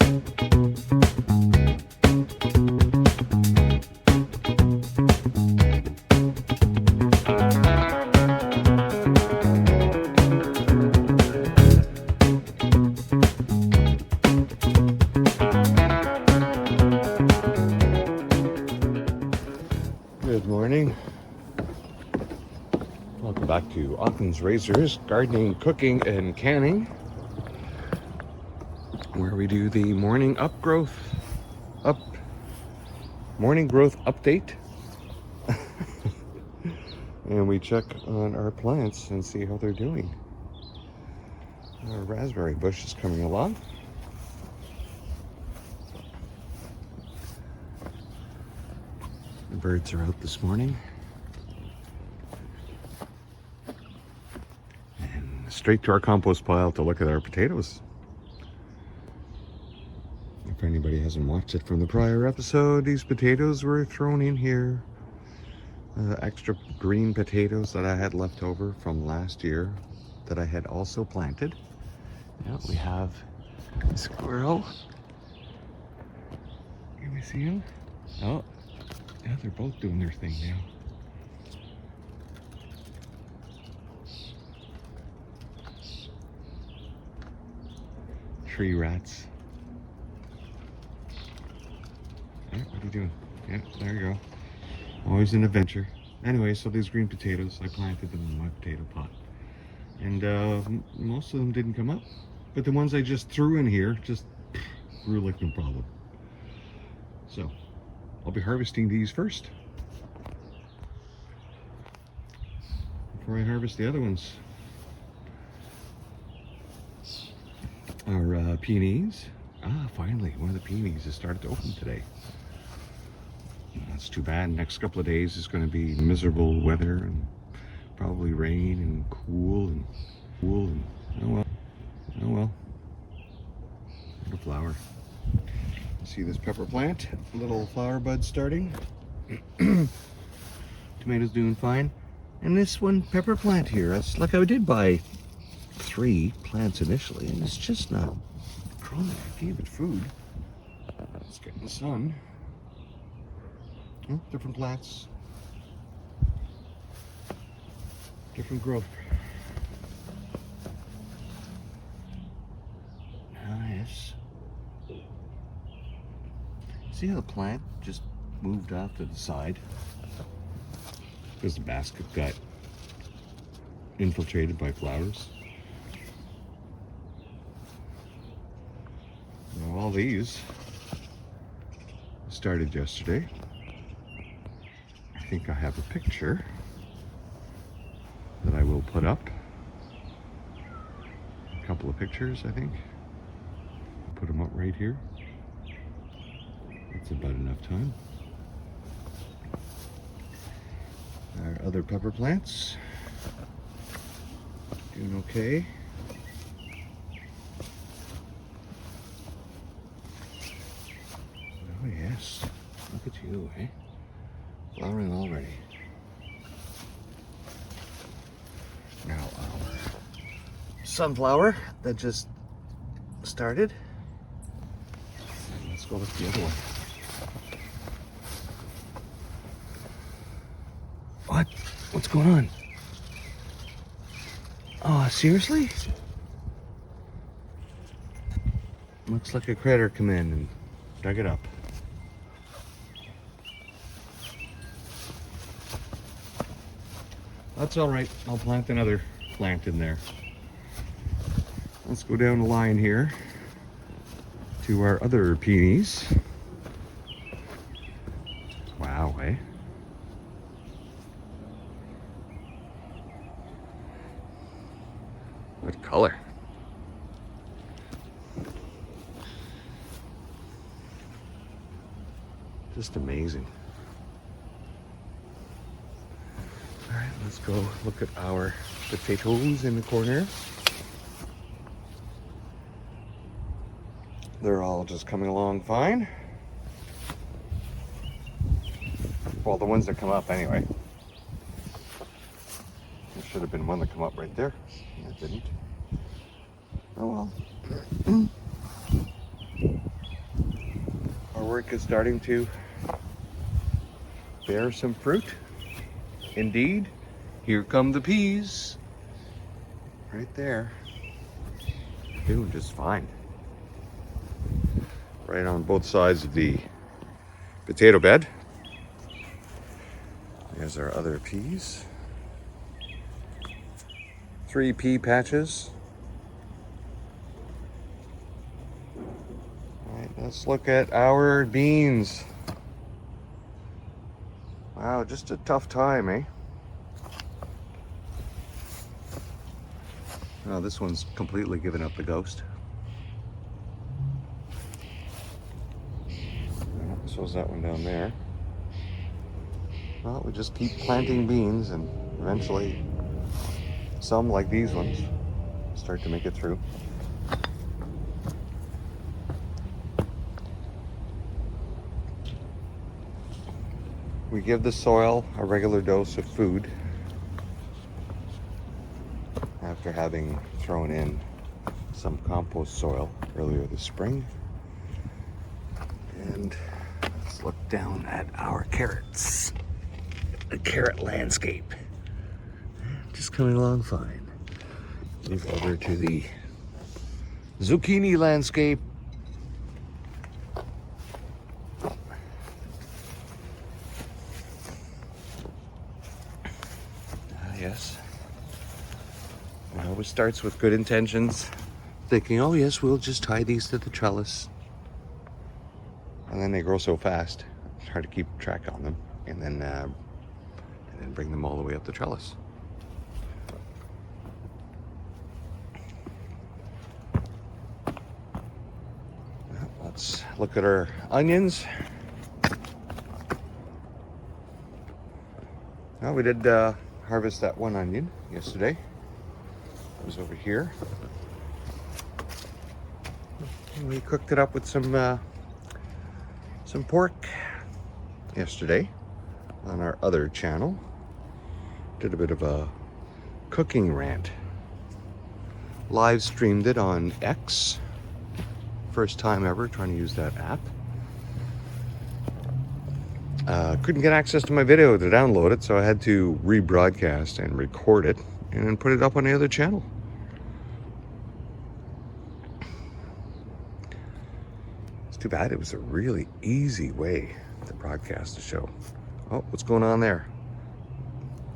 Good morning. Welcome back to Occam's Razors, Gardening, Cooking, and Canning, where we do the morning growth update. And we check on our plants and see how they're doing. Our raspberry bush is coming along. The birds are out this morning. And straight to our compost pile to look at our potatoes. If anybody hasn't watched it from the prior episode, these potatoes were thrown in here. Extra green potatoes that I had left over from last year that I had also planted. Yeah, we have a squirrel. Can we see him? Oh. Yeah, they're both doing their thing now. Tree rats. Yeah, what are you doing? Yeah, there you go. Always an adventure. Anyway, so these green potatoes, I planted them in my potato pot. And most of them didn't come up. But the ones I just threw in here just grew like no problem. So I'll be harvesting these first before I harvest the other ones. Our peonies. Finally, one of the peonies has started to open today. That's too bad. Next couple of days is going to be miserable weather and probably rain and cool and oh well. Little flower. See this pepper plant, little flower buds starting. Tomatoes doing fine. And this one pepper plant here, that's like I did buy 3 plants initially, and it's just not growing. I gave it food. It's getting the sun. Oh, different plants. Different growth. Nice. See how the plant just moved off to the side? Because the basket got infiltrated by flowers. Now all these started yesterday. I think I have a picture that I will put up. A couple of pictures, I think. Put them up right here. That's about enough time. Our other pepper plants doing okay. Oh yes, look at you, eh? Flowering already. Now our sunflower that just started. Let's go look at the other one. What? What's going on? Oh, seriously? Looks like a critter come in and dug it up. That's all right. I'll plant another plant in there. Let's go down the line here to our other peonies. Wow, eh? What color? Just amazing. All right, let's go look at our potatoes in the corner. They're all just coming along fine. Well, the ones that come up anyway. There should have been one that come up right there. It didn't. Oh well. work is starting to bear some fruit. Indeed, here come the peas. Right there. Doing just fine. Right on both sides of the potato bed. There's our other peas. 3 pea patches. All right, let's look at our beans. Wow, just a tough time, eh? Oh, this one's completely given up the ghost. So is that one down there. Well, we just keep planting beans and eventually some, like these ones, start to make it through. We give the soil a regular dose of food after having thrown in some compost soil earlier this spring. And let's look down at our carrots. The carrot landscape. Just coming along fine. Move over to the zucchini landscape. Yes. It always starts with good intentions. Thinking, oh yes, we'll just tie these to the trellis. And then they grow so fast, it's hard to keep track on them. And then bring them all the way up the trellis. Well, let's look at our onions. Well, we did harvest that one onion yesterday. It was over here. And we cooked it up with some pork yesterday on our other channel. Did a bit of a cooking rant. Live streamed it on X. First time ever trying to use that app. Couldn't get access to my video to download it, so I had to rebroadcast and record it and then put it up on the other channel. It's too bad. It was a really easy way to broadcast the show. Oh, what's going on there?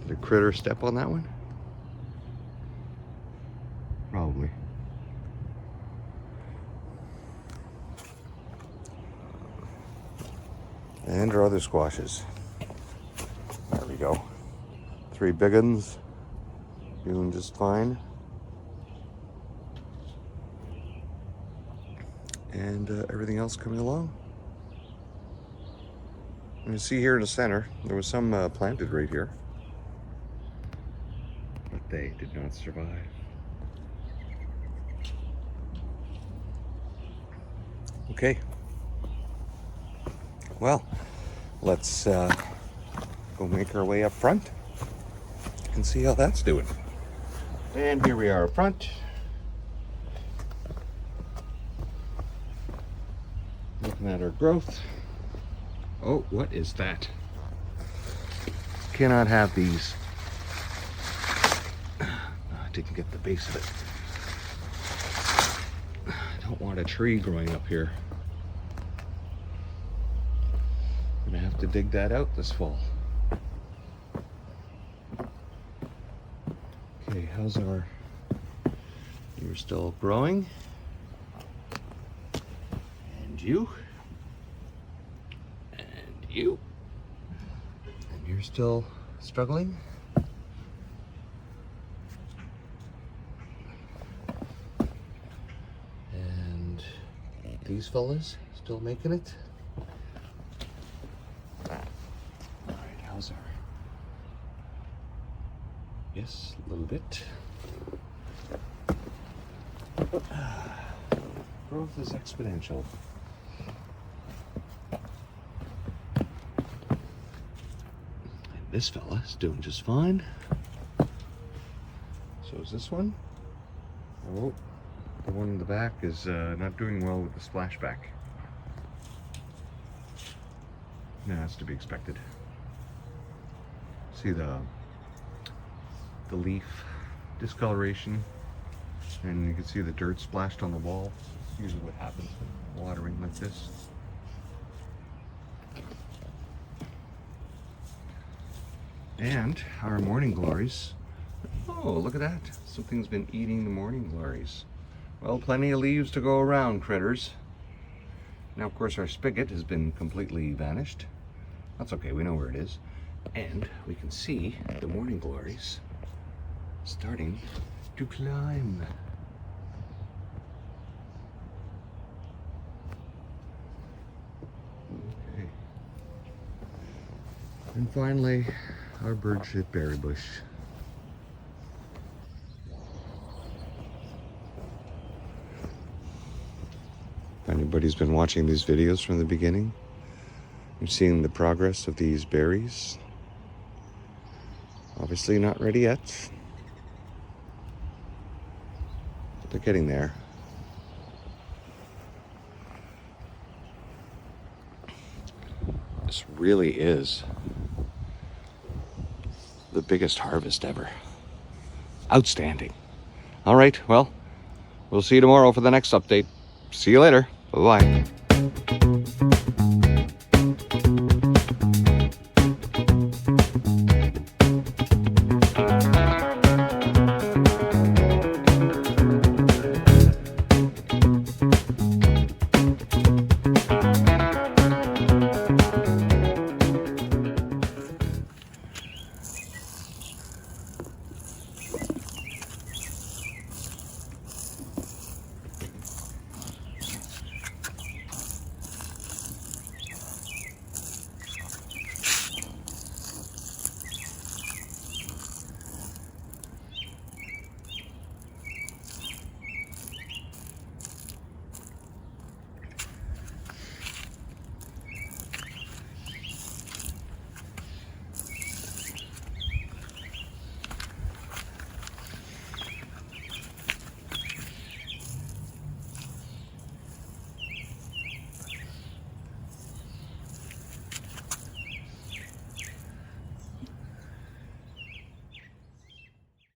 Did a critter step on that one? Probably. And our other squashes. There we go. 3 big ones. Doing just fine. And everything else coming along. You see here in the center, there was some planted right here. But they did not survive. Okay. Well, let's go make our way up front and see how that's doing. And here we are up front. Looking at our growth. Oh, what is that? Cannot have these. I didn't get the base of it. I don't want a tree growing up here. I'm gonna have to dig that out this fall. Okay, how's our... You're still growing. And you. And you. And you're still struggling. And these fellas still making it. All right, how's our... Yes, a little bit. Growth is exponential. And this fella is doing just fine. So is this one. Oh, the one in the back is not doing well with the splashback. Yeah, that's to be expected. See the leaf discoloration, and you can see the dirt splashed on the wall. Usually what happens when watering like this. And our morning glories. Oh, look at that. Something's been eating the morning glories. Well, plenty of leaves to go around, critters. Now, of course, our spigot has been completely vanished. That's okay, we know where it is. And we can see the morning glories starting to climb. Okay. And finally, our bird shit berry bush. If anybody's been watching these videos from the beginning, you've seen the progress of these berries. Obviously not ready yet, but they're getting there. This really is the biggest harvest ever. Outstanding. All right, well, we'll see you tomorrow for the next update. See you later. Bye-bye.